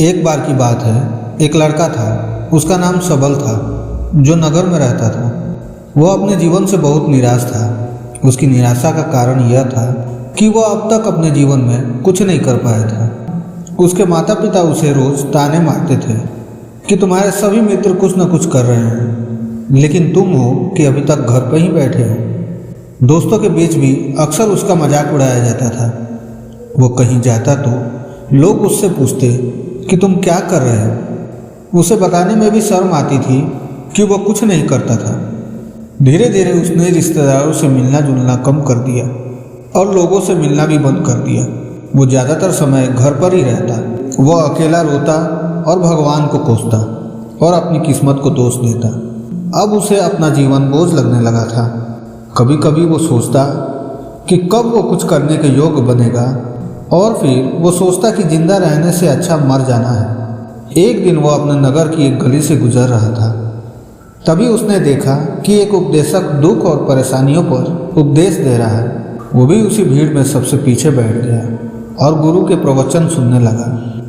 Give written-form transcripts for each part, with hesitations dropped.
एक बार की बात है, एक लड़का था। उसका नाम सबल था, जो नगर में रहता था। वह अपने जीवन से बहुत निराश था। उसकी निराशा का कारण यह था कि वह अब तक अपने जीवन में कुछ नहीं कर पाया था। उसके माता पिता उसे रोज ताने मारते थे कि तुम्हारे सभी मित्र कुछ न कुछ कर रहे हैं, लेकिन तुम हो कि अभी तक घर पर ही बैठे हो। दोस्तों के बीच भी अक्सर उसका मजाक उड़ाया जाता था। वो कहीं जाता तो लोग उससे पूछते कि तुम क्या कर रहे हो। उसे बताने में भी शर्म आती थी कि वह कुछ नहीं करता था। धीरे धीरे उसने रिश्तेदारों से मिलना जुलना कम कर दिया और लोगों से मिलना भी बंद कर दिया। वो ज़्यादातर समय घर पर ही रहता। वह अकेला रोता और भगवान को कोसता और अपनी किस्मत को दोष देता। अब उसे अपना जीवन बोझ लगने लगा था। कभी कभी वो सोचता कि कब वो कुछ करने के योग्य बनेगा, और फिर वो सोचता कि जिंदा रहने से अच्छा मर जाना है। एक दिन वो अपने नगर की एक गली से गुजर रहा था। तभी उसने देखा कि एक उपदेशक दुख और परेशानियों पर उपदेश दे रहा है। वो भी उसी भीड़ में सबसे पीछे बैठ गया और गुरु के प्रवचन सुनने लगा।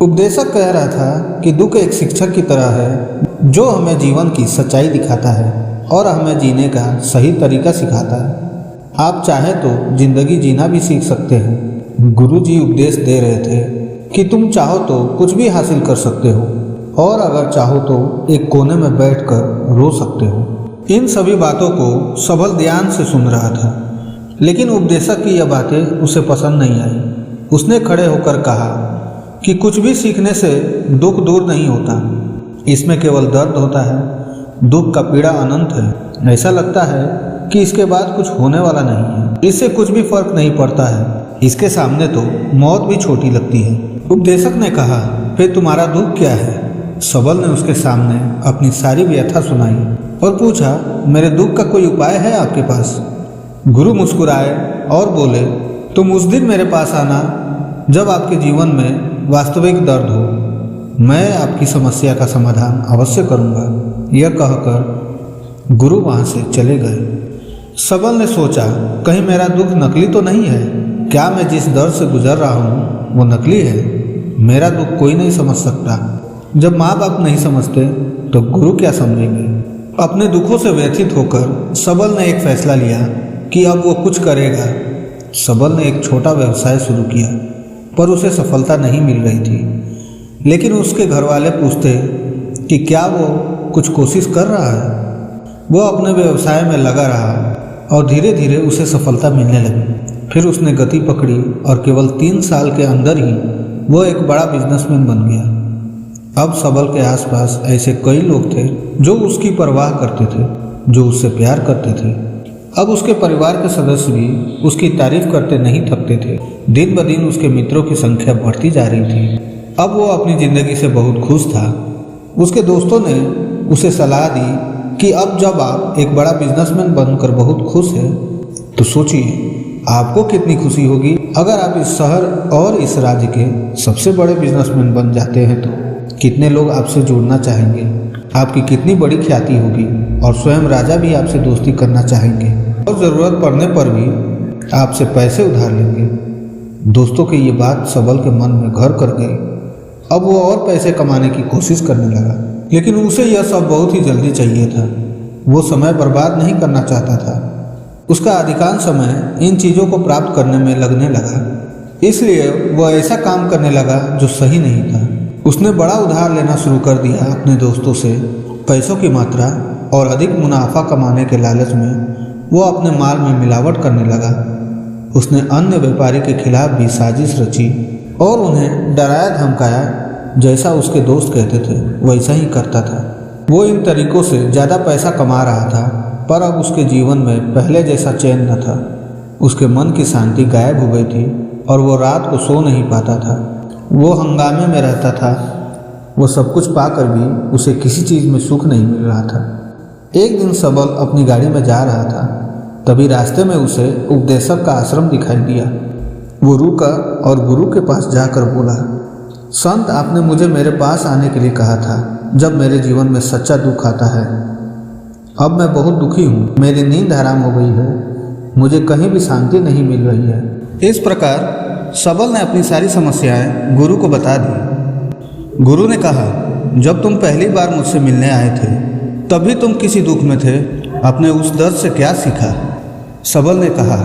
उपदेशक कह रहा था कि दुख एक शिक्षक की तरह है, जो हमें जीवन की सच्चाई दिखाता है और हमें जीने का सही तरीका सिखाता है। आप चाहे तो जिंदगी जीना भी सीख सकते हैं। गुरु जी उपदेश दे रहे थे कि तुम चाहो तो कुछ भी हासिल कर सकते हो, और अगर चाहो तो एक कोने में बैठकर रो सकते हो। इन सभी बातों को सबल ध्यान से सुन रहा था, लेकिन उपदेशक की यह बातें उसे पसंद नहीं आई। उसने खड़े होकर कहा कि कुछ भी सीखने से दुख दूर नहीं होता, इसमें केवल दर्द होता है। दुख का पीड़ा अनंत है। ऐसा लगता है कि इसके बाद कुछ होने वाला नहीं है, इससे कुछ भी फर्क नहीं पड़ता है। इसके सामने तो मौत भी छोटी लगती है। उपदेशक ने कहा, फिर तुम्हारा दुख क्या है? सबल ने उसके सामने अपनी सारी व्यथा सुनाई और पूछा, मेरे दुख का कोई उपाय है आपके पास? गुरु मुस्कुराए और बोले, तुम उस दिन मेरे पास आना जब आपके जीवन में वास्तविक दर्द हो। मैं आपकी समस्या का समाधान अवश्य करूंगा। यह कहकर गुरु वहां से चले गए। सबल ने सोचा, कहीं मेरा दुख नकली तो नहीं है? क्या मैं जिस दर्द से गुजर रहा हूँ वो नकली है? मेरा दुख कोई नहीं समझ सकता। जब माँ बाप नहीं समझते तो गुरु क्या समझेंगे? अपने दुखों से व्यथित होकर सबल ने एक फैसला लिया कि अब वो कुछ करेगा। सबल ने एक छोटा व्यवसाय शुरू किया, पर उसे सफलता नहीं मिल रही थी। लेकिन उसके घर वाले पूछते कि क्या वो कुछ कोशिश कर रहा है। वो अपने व्यवसाय में लगा रहा और धीरे धीरे उसे सफलता मिलने लगी। फिर उसने गति पकड़ी और केवल 3 साल के अंदर ही वो एक बड़ा बिजनेसमैन बन गया। अब सबल के आसपास ऐसे कई लोग थे जो उसकी परवाह करते थे, जो उससे प्यार करते थे। अब उसके परिवार के सदस्य भी उसकी तारीफ करते नहीं थकते थे। दिन ब दिन उसके मित्रों की संख्या बढ़ती जा रही थी। अब वो अपनी ज़िंदगी से बहुत खुश था। उसके दोस्तों ने उसे सलाह दी कि अब जब आप एक बड़ा बिजनेसमैन बनकर बहुत खुश हैं, तो सोचिए आपको कितनी खुशी होगी अगर आप इस शहर और इस राज्य के सबसे बड़े बिजनेसमैन बन जाते हैं। तो कितने लोग आपसे जुड़ना चाहेंगे, आपकी कितनी बड़ी ख्याति होगी, और स्वयं राजा भी आपसे दोस्ती करना चाहेंगे और ज़रूरत पड़ने पर भी आपसे पैसे उधार लेंगे। दोस्तों की ये बात सबल के मन में घर कर गई। अब वो और पैसे कमाने की कोशिश करने लगा, लेकिन उसे यह सब बहुत ही जल्दी चाहिए था। वो समय बर्बाद नहीं करना चाहता था। उसका अधिकांश समय इन चीज़ों को प्राप्त करने में लगने लगा, इसलिए वह ऐसा काम करने लगा जो सही नहीं था। उसने बड़ा उधार लेना शुरू कर दिया अपने दोस्तों से। पैसों की मात्रा और अधिक मुनाफा कमाने के लालच में वो अपने माल में मिलावट करने लगा। उसने अन्य व्यापारी के खिलाफ भी साजिश रची और उन्हें डराया धमकाया। जैसा उसके दोस्त कहते थे वैसा ही करता था। वो इन तरीकों से ज़्यादा पैसा कमा रहा था, पर अब उसके जीवन में पहले जैसा चैन न था। उसके मन की शांति गायब हो गई थी और वो रात को सो नहीं पाता था। वो हंगामे में रहता था। वो सब कुछ पाकर भी उसे किसी चीज़ में सुख नहीं मिल रहा था। एक दिन सबल अपनी गाड़ी में जा रहा था, तभी रास्ते में उसे उपदेशक का आश्रम दिखाई दिया। वो रुका और गुरु के पास जाकर बोला, संत, आपने मुझे मेरे पास आने के लिए कहा था जब मेरे जीवन में सच्चा दुख आता है। अब मैं बहुत दुखी हूँ। मेरी नींद हराम हो गई है। मुझे कहीं भी शांति नहीं मिल रही है। इस प्रकार सबल ने अपनी सारी समस्याएं गुरु को बता दी। गुरु ने कहा, जब तुम पहली बार मुझसे मिलने आए थे तभी तुम किसी दुख में थे, अपने उस दर्द से क्या सीखा? सबल ने कहा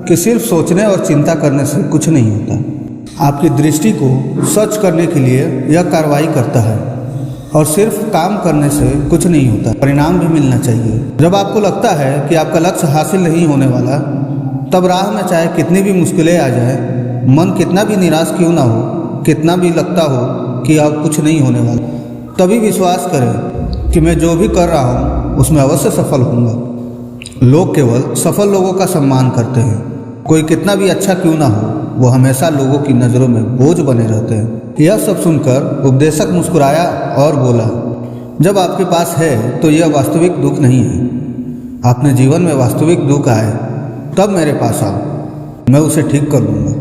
कि सिर्फ सोचने और चिंता करने से कुछ नहीं होता। आपकी दृष्टि को सच करने के लिए यह कार्रवाई करता है और सिर्फ काम करने से कुछ नहीं होता, परिणाम भी मिलना चाहिए। जब आपको लगता है कि आपका लक्ष्य हासिल नहीं होने वाला, तब राह में चाहे कितनी भी मुश्किलें आ जाए, मन कितना भी निराश क्यों ना हो, कितना भी लगता हो कि अब कुछ नहीं होने वाला, तभी विश्वास करें कि मैं जो भी कर रहा हूँ उसमें अवश्य सफल होऊंगा। लोग केवल सफल लोगों का सम्मान करते हैं। कोई कितना भी अच्छा क्यों ना हो, वो हमेशा लोगों की नज़रों में बोझ बने रहते हैं। यह सब सुनकर उपदेशक मुस्कुराया और बोला, जब आपके पास है तो यह वास्तविक दुख नहीं है। आपने जीवन में वास्तविक दुख आए तब मेरे पास आओ, मैं उसे ठीक कर लूँगा।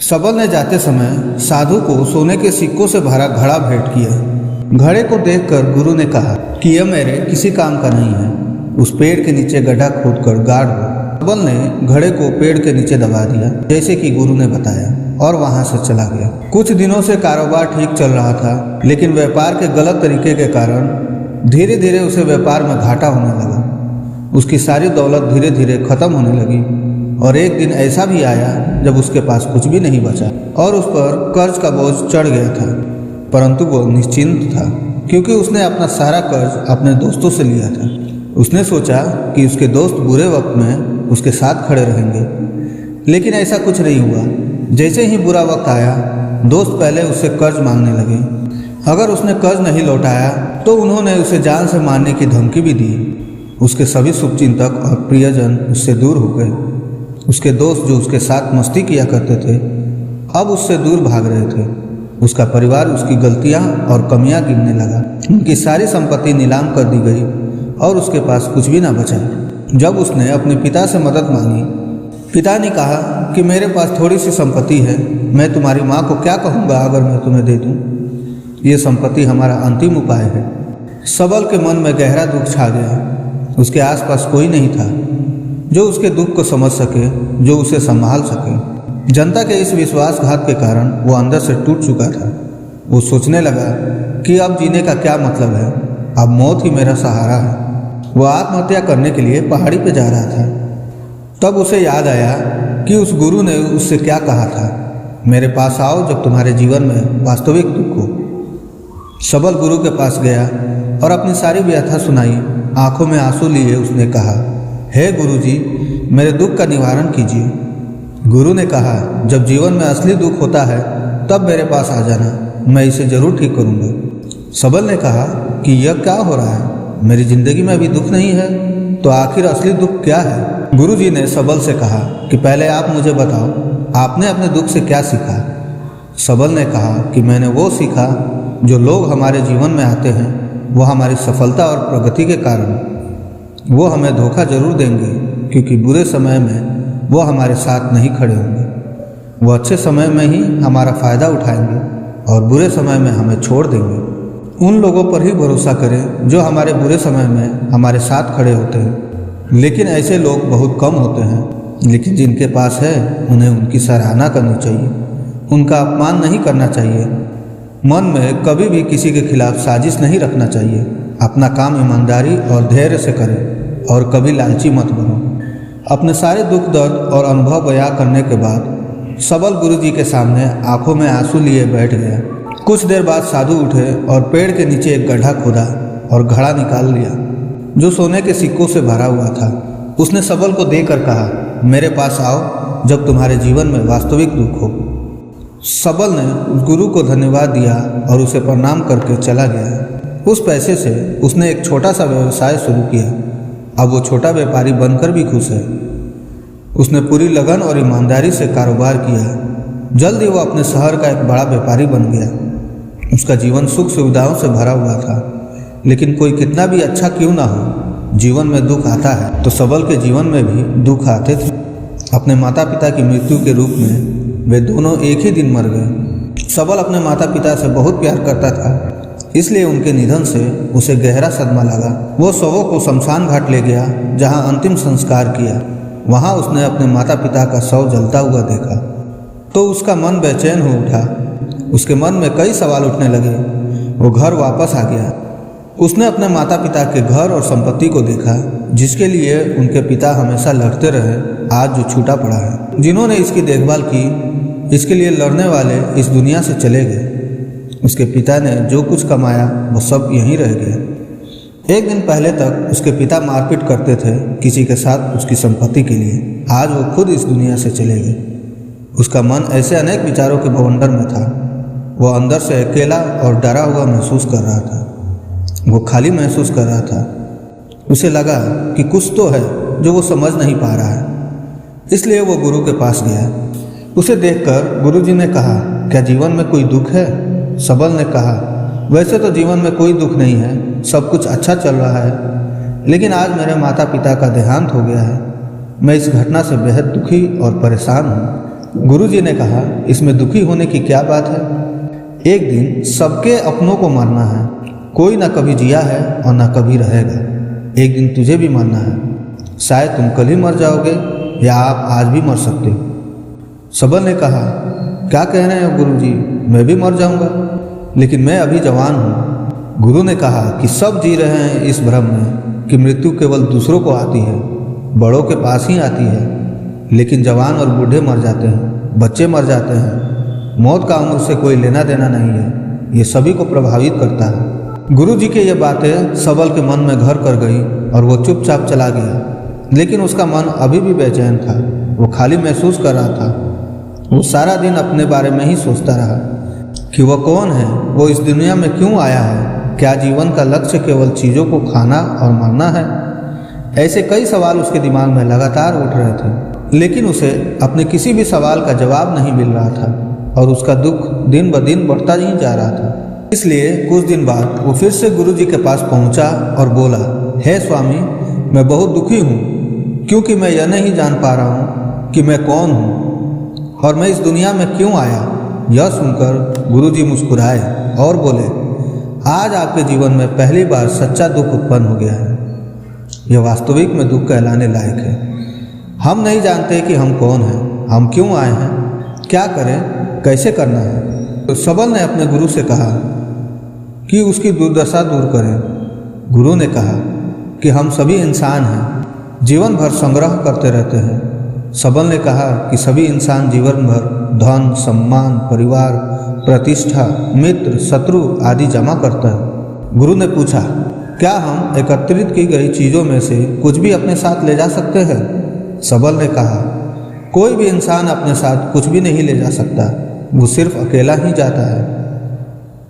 सबल ने जाते समय साधु को सोने के सिक्कों से भरा घड़ा भेंट किया। घड़े को देखकर गुरु ने कहा कि यह मेरे किसी काम का नहीं है, उस पेड़ के नीचे गड्ढा खोदकर गाड़ दो। सबल ने घड़े को पेड़ के नीचे दबा दिया, जैसे कि गुरु ने बताया, और वहां से चला गया। कुछ दिनों से कारोबार ठीक चल रहा था, लेकिन व्यापार के गलत तरीके के कारण धीरे धीरे उसे व्यापार में घाटा होने लगा। उसकी सारी दौलत धीरे धीरे खत्म होने लगी और एक दिन ऐसा भी आया जब उसके पास कुछ भी नहीं बचा और उस पर कर्ज का बोझ चढ़ गया था। परंतु वो निश्चिंत था, क्योंकि उसने अपना सारा कर्ज अपने दोस्तों से लिया था। उसने सोचा कि उसके दोस्त बुरे वक्त में उसके साथ खड़े रहेंगे, लेकिन ऐसा कुछ नहीं हुआ। जैसे ही बुरा वक्त आया, दोस्त पहले उससे कर्ज मांगने लगे। अगर उसने कर्ज नहीं लौटाया तो उन्होंने उसे जान से मारने की धमकी भी दी। उसके सभी शुभचिंतक और प्रियजन उससे दूर हो गए। उसके दोस्त जो उसके साथ मस्ती किया करते थे, अब उससे दूर भाग रहे थे। उसका परिवार उसकी गलतियां और कमियां गिनने लगा। उनकी सारी संपत्ति नीलाम कर दी गई और उसके पास कुछ भी ना बचा। जब उसने अपने पिता से मदद मांगी, पिता ने कहा कि मेरे पास थोड़ी सी संपत्ति है, मैं तुम्हारी माँ को क्या कहूँगा अगर मैं तुम्हें दे दूँ? ये संपत्ति हमारा अंतिम उपाय है। सबल के मन में गहरा दुख छा गया। उसके आसपास कोई नहीं था जो उसके दुख को समझ सके, जो उसे संभाल सके। जनता के इस विश्वासघात के कारण वो अंदर से टूट चुका था। वो सोचने लगा कि अब जीने का क्या मतलब है, अब मौत ही मेरा सहारा है। वो आत्महत्या करने के लिए पहाड़ी पे जा रहा था। तब उसे याद आया कि उस गुरु ने उससे क्या कहा था, मेरे पास आओ जब तुम्हारे जीवन में वास्तविक दुख हो। सबल गुरु के पास गया और अपनी सारी व्यथा सुनाई। आंखों में आंसू लिए उसने कहा, हे गुरुजी, मेरे दुख का निवारण कीजिए। गुरु ने कहा, जब जीवन में असली दुख होता है तब मेरे पास आ जाना, मैं इसे जरूर ठीक करूँगा। सबल ने कहा कि यह क्या हो रहा है, मेरी जिंदगी में अभी दुख नहीं है, तो आखिर असली दुख क्या है? गुरुजी ने सबल से कहा कि पहले आप मुझे बताओ, आपने अपने दुख से क्या सीखा? सबल ने कहा कि मैंने वो सीखा जो लोग हमारे जीवन में आते हैं, वो हमारी सफलता और प्रगति के कारण वो हमें धोखा जरूर देंगे, क्योंकि बुरे समय में वो हमारे साथ नहीं खड़े होंगे। वो अच्छे समय में ही हमारा फ़ायदा उठाएंगे और बुरे समय में हमें छोड़ देंगे। उन लोगों पर ही भरोसा करें जो हमारे बुरे समय में हमारे साथ खड़े होते हैं। लेकिन ऐसे लोग बहुत कम होते हैं, लेकिन जिनके पास है उन्हें उनकी सराहना करनी चाहिए, उनका अपमान नहीं करना चाहिए। मन में कभी भी किसी के खिलाफ साजिश नहीं रखना चाहिए। अपना काम ईमानदारी और धैर्य से करें और कभी लालची मत बनो। अपने सारे दुख दर्द और अनुभव बयां करने के बाद सबल गुरुजी के सामने आंखों में आंसू लिए बैठ गया। कुछ देर बाद साधु उठे और पेड़ के नीचे एक गड्ढा खोदा और घड़ा निकाल लिया जो सोने के सिक्कों से भरा हुआ था। उसने सबल को देकर कहा, मेरे पास आओ जब तुम्हारे जीवन में वास्तविक दुख हो। सबल ने गुरु को धन्यवाद दिया और उसे प्रणाम करके चला गया। उस पैसे से उसने एक छोटा सा व्यवसाय शुरू किया। अब वो छोटा व्यापारी बनकर भी खुश है। उसने पूरी लगन और ईमानदारी से कारोबार किया। जल्द ही वो अपने शहर का एक बड़ा व्यापारी बन गया। उसका जीवन सुख सुविधाओं से भरा हुआ था। लेकिन कोई कितना भी अच्छा क्यों ना हो, जीवन में दुख आता है तो सबल के जीवन में भी दुख आते थे। अपने माता पिता की मृत्यु के रूप में वे दोनों एक ही दिन मर गए। सबल अपने माता पिता से बहुत प्यार करता था, इसलिए उनके निधन से उसे गहरा सदमा लगा। वो शवों को शमशान घाट ले गया, जहां अंतिम संस्कार किया। वहां उसने अपने माता पिता का शव जलता हुआ देखा तो उसका मन बेचैन हो उठा। उसके मन में कई सवाल उठने लगे। वो घर वापस आ गया। उसने अपने माता पिता के घर और संपत्ति को देखा, जिसके लिए उनके पिता हमेशा लड़ते रहे, आज जो छूटा पड़ा है। जिन्होंने इसकी देखभाल की, इसके लिए लड़ने वाले इस दुनिया से चले गए। उसके पिता ने जो कुछ कमाया वो सब यहीं रह गया। एक दिन पहले तक उसके पिता मारपीट करते थे किसी के साथ उसकी संपत्ति के लिए। आज वो खुद इस दुनिया से चले गए। उसका मन ऐसे अनेक विचारों के बवंडर में था। वो अंदर से अकेला और डरा हुआ महसूस कर रहा था। वो खाली महसूस कर रहा था। उसे लगा कि कुछ तो है जो वो समझ नहीं पा रहा है। इसलिए वो गुरु के पास गया। उसे देखकर गुरुजी ने कहा, क्या जीवन में कोई दुख है? सबल ने कहा, वैसे तो जीवन में कोई दुख नहीं है, सब कुछ अच्छा चल रहा है, लेकिन आज मेरे माता पिता का देहांत हो गया है। मैं इस घटना से बेहद दुखी और परेशान हूँ। गुरुजी ने कहा, इसमें दुखी होने की क्या बात है? एक दिन सबके अपनों को मरना है। कोई ना कभी जिया है और ना कभी रहेगा। एक दिन तुझे भी मरना है। शायद तुम कल ही मर जाओगे या आप आज भी मर सकते हो। सबल ने कहा, क्या कह रहे हैं गुरुजी? मैं भी मर जाऊंगा, लेकिन मैं अभी जवान हूँ। गुरु ने कहा कि सब जी रहे हैं इस भ्रम में कि मृत्यु केवल दूसरों को आती है, बड़ों के पास ही आती है, लेकिन जवान और बूढ़े मर जाते हैं, बच्चे मर जाते हैं। मौत का उम्र से कोई लेना देना नहीं है, ये सभी को प्रभावित करता है। गुरुजी की ये बातें सबल के मन में घर कर गई और वो चुपचाप चला गया। लेकिन उसका मन अभी भी बेचैन था। वो खाली महसूस कर रहा था। वो सारा दिन अपने बारे में ही सोचता रहा कि वह कौन है, वो इस दुनिया में क्यों आया है, क्या जीवन का लक्ष्य केवल चीज़ों को खाना और मरना है? ऐसे कई सवाल उसके दिमाग में लगातार उठ रहे थे, लेकिन उसे अपने किसी भी सवाल का जवाब नहीं मिल रहा था और उसका दुख दिन ब दिन बढ़ता ही जा रहा था। इसलिए कुछ दिन बाद वो फिर से गुरुजी के पास पहुंचा और बोला, हे स्वामी, मैं बहुत दुखी हूँ, क्योंकि मैं यह नहीं जान पा रहा हूँ कि मैं कौन हूँ और मैं इस दुनिया में क्यों आया। यह सुनकर गुरुजी मुस्कुराए और बोले, आज आपके जीवन में पहली बार सच्चा दुख उत्पन्न हो गया है। यह वास्तविक में दुख कहलाने लायक है। हम नहीं जानते कि हम कौन हैं, हम क्यों आए हैं, क्या करें, कैसे करना है। तो सबल ने अपने गुरु से कहा कि उसकी दुर्दशा दूर करें। गुरु ने कहा कि हम सभी इंसान हैं, जीवन भर संग्रह करते रहते हैं। सबल ने कहा कि सभी इंसान जीवन भर धन, सम्मान, परिवार, प्रतिष्ठा, मित्र, शत्रु आदि जमा करता है। गुरु ने पूछा, क्या हम एकत्रित की गई चीज़ों में से कुछ भी अपने साथ ले जा सकते हैं? सबल ने कहा, कोई भी इंसान अपने साथ कुछ भी नहीं ले जा सकता, वो सिर्फ अकेला ही जाता है।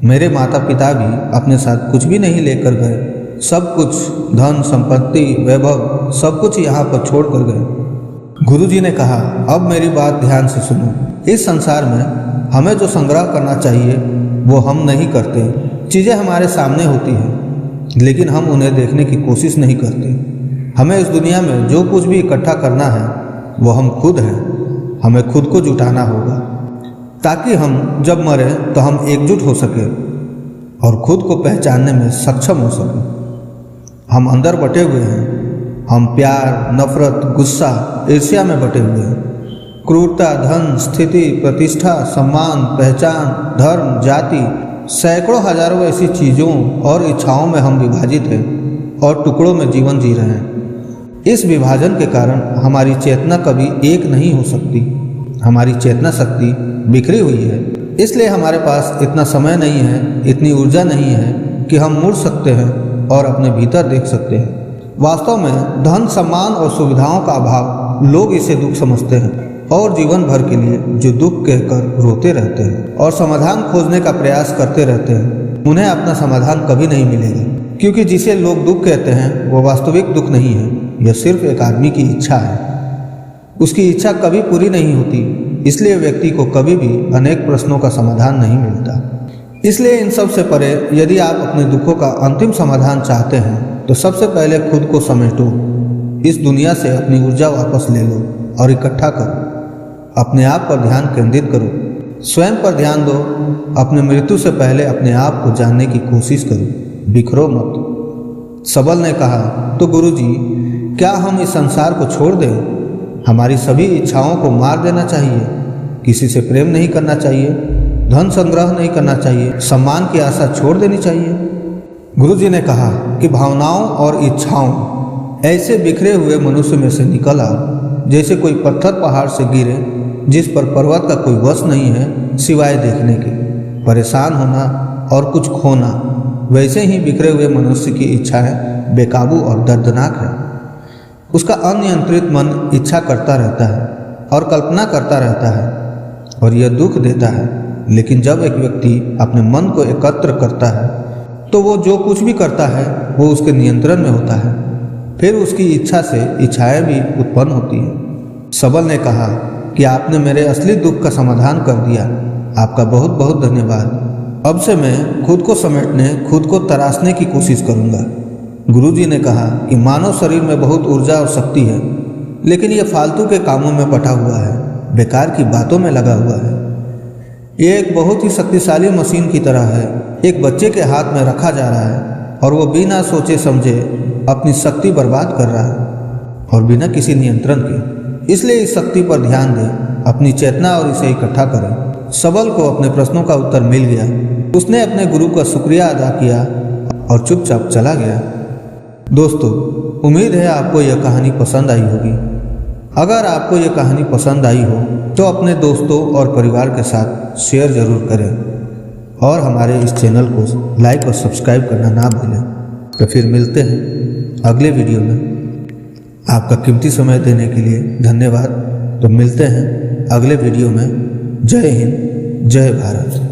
मेरे माता पिता भी अपने साथ कुछ भी नहीं लेकर गए। सब कुछ, धन, संपत्ति, वैभव, सब कुछ यहाँ पर छोड़ कर गए। गुरुजी ने कहा, अब मेरी बात ध्यान से सुनो। इस संसार में हमें जो संग्रह करना चाहिए वो हम नहीं करते। चीज़ें हमारे सामने होती हैं, लेकिन हम उन्हें देखने की कोशिश नहीं करते। हमें इस दुनिया में जो कुछ भी इकट्ठा करना है वो हम खुद हैं। हमें खुद को जुटाना होगा ताकि हम जब मरें तो हम एकजुट हो सके और खुद को पहचानने में सक्षम हो सके। हम अंदर बटे हुए हैं। हम प्यार, नफरत, गुस्सा, ईर्ष्या में बटे हुए हैं। क्रूरता, धन, स्थिति, प्रतिष्ठा, सम्मान, पहचान, धर्म, जाति, सैकड़ों हजारों ऐसी चीज़ों और इच्छाओं में हम विभाजित हैं और टुकड़ों में जीवन जी रहे हैं। इस विभाजन के कारण हमारी चेतना कभी एक नहीं हो सकती। हमारी चेतना शक्ति बिखरी हुई है। इसलिए हमारे पास इतना समय नहीं है, इतनी ऊर्जा नहीं है कि हम मुड़ सकते हैं और अपने भीतर देख सकते हैं। वास्तव में धन, सम्मान और सुविधाओं का अभाव, लोग इसे दुख समझते हैं और जीवन भर के लिए जो दुख कहकर रोते रहते हैं और समाधान खोजने का प्रयास करते रहते हैं, उन्हें अपना समाधान कभी नहीं मिलेगा। क्योंकि जिसे लोग दुख कहते हैं वो वास्तविक दुख नहीं है, यह सिर्फ एक आदमी की इच्छा है। उसकी इच्छा कभी पूरी नहीं होती, इसलिए व्यक्ति को कभी भी अनेक प्रश्नों का समाधान नहीं मिलता। इसलिए इन सब से परे यदि आप अपने दुखों का अंतिम समाधान चाहते हैं तो सबसे पहले खुद को समेटो। इस दुनिया से अपनी ऊर्जा वापस ले लो और इकट्ठा करो। अपने आप पर ध्यान केंद्रित करो, स्वयं पर ध्यान दो। अपने मृत्यु से पहले अपने आप को जानने की कोशिश करो, बिखरो मत। सबल ने कहा, तो गुरुजी, क्या हम इस संसार को छोड़ दें? हमारी सभी इच्छाओं को मार देना चाहिए? किसी से प्रेम नहीं करना चाहिए? धन संग्रह नहीं करना चाहिए, सम्मान की आशा छोड़ देनी चाहिए। गुरुजी ने कहा कि भावनाओं और इच्छाओं ऐसे बिखरे हुए मनुष्य में से निकल आओ जैसे कोई पत्थर पहाड़ से गिरे जिस पर पर्वत का कोई वश नहीं है सिवाय देखने के। परेशान होना और कुछ खोना, वैसे ही बिखरे हुए मनुष्य की इच्छाएं बेकाबू और दर्दनाक है। उसका अनियंत्रित मन इच्छा करता रहता है और कल्पना करता रहता है और यह दुख देता है। लेकिन जब एक व्यक्ति अपने मन को एकत्र करता है तो वो जो कुछ भी करता है वो उसके नियंत्रण में होता है। फिर उसकी इच्छा से इच्छाएं भी उत्पन्न होती हैं। सबल ने कहा कि आपने मेरे असली दुख का समाधान कर दिया, आपका बहुत बहुत धन्यवाद। अब से मैं खुद को समेटने, खुद को तराशने की कोशिश करूंगा। गुरुजी ने कहा कि मानव शरीर में बहुत ऊर्जा और शक्ति है, लेकिन यह फालतू के कामों में बटा हुआ है, बेकार की बातों में लगा हुआ है। ये एक बहुत ही शक्तिशाली मशीन की तरह है, एक बच्चे के हाथ में रखा जा रहा है और वो बिना सोचे समझे अपनी शक्ति बर्बाद कर रहा है और बिना किसी नियंत्रण के। इसलिए इस शक्ति पर ध्यान दें, अपनी चेतना और इसे इकट्ठा करें। सबल को अपने प्रश्नों का उत्तर मिल गया। उसने अपने गुरु का शुक्रिया अदा किया और चुपचाप चला गया। दोस्तों, उम्मीद है आपको यह कहानी पसंद आई होगी। अगर आपको यह कहानी पसंद आई हो तो अपने दोस्तों और परिवार के साथ शेयर ज़रूर करें और हमारे इस चैनल को लाइक और सब्सक्राइब करना ना भूलें। तो फिर मिलते हैं अगले वीडियो में। आपका कीमती समय देने के लिए धन्यवाद। तो मिलते हैं अगले वीडियो में। जय हिंद, जय भारत।